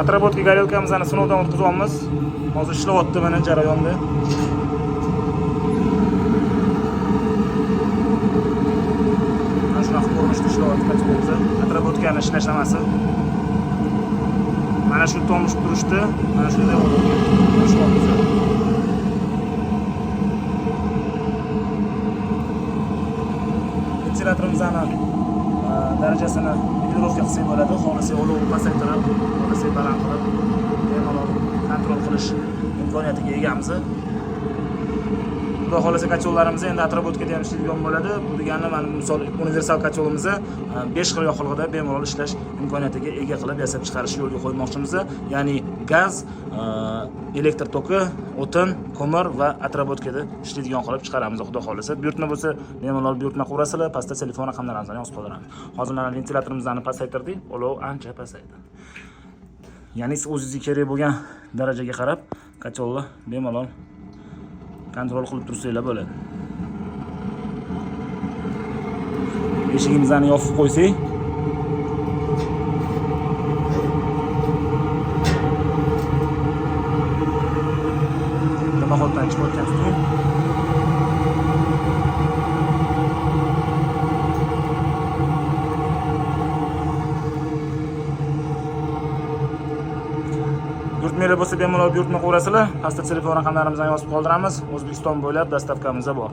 Atrobotga garelkamizni sinovdan o'tkazyapmiz. Hozir ishlayapti mana jarayonda. Mana shunaqa ko'rinishda ishlayapti kotlovimiz. Atrobotkani ishlashamasi. Mana shu tomush turishdi, mana shunday ishlayapmiz. Ventilatorimizni darajasini regulirovka qilsak bo'ladi. Xohlasak olov pasaytirib, xohlasak baland qilib, bemalol kontrol qilish imkoniyatiga egamiz. Xudo xohlasa kotlovlarimiz endi atrobotkada ham ishlaydigan bo'ladi. Bu degani mana misol universal kotlovimizni 5 xil yoqilg'ida bemalol ishlash imkoniyatiga ega qilib yasab chiqarishni yo'lga qo'ymoqchimiz. Ya'ni gaz, elektr toki, o'tin, ko'mir va atrobotkada ishlaydigan qilib chiqaramiz xudo xohlasa. Buyurtma bo'lsa bemalol buyurtma qurasizlar, pastda telefon raqamlaringizni yozib qoldiramiz. Hozir mana ventilatorimizni pasaytirdik, olov ancha pasaydi. Ya'ni siz o'zingizga kerak bo'lgan darajaga qarab kotlovni bemalol kontrol qilib tursanglar bo'ladi. Eshigimizni yopib qo'ysak, dimoqotdan chiqayotgan suv. Buyurtmalar bo'lsa bemalol buyurtma qo'yasizlar. Pastda telefon raqamlarimizni yozib qoldiramiz. O'zbekiston bo'ylab dastavkamiz bor.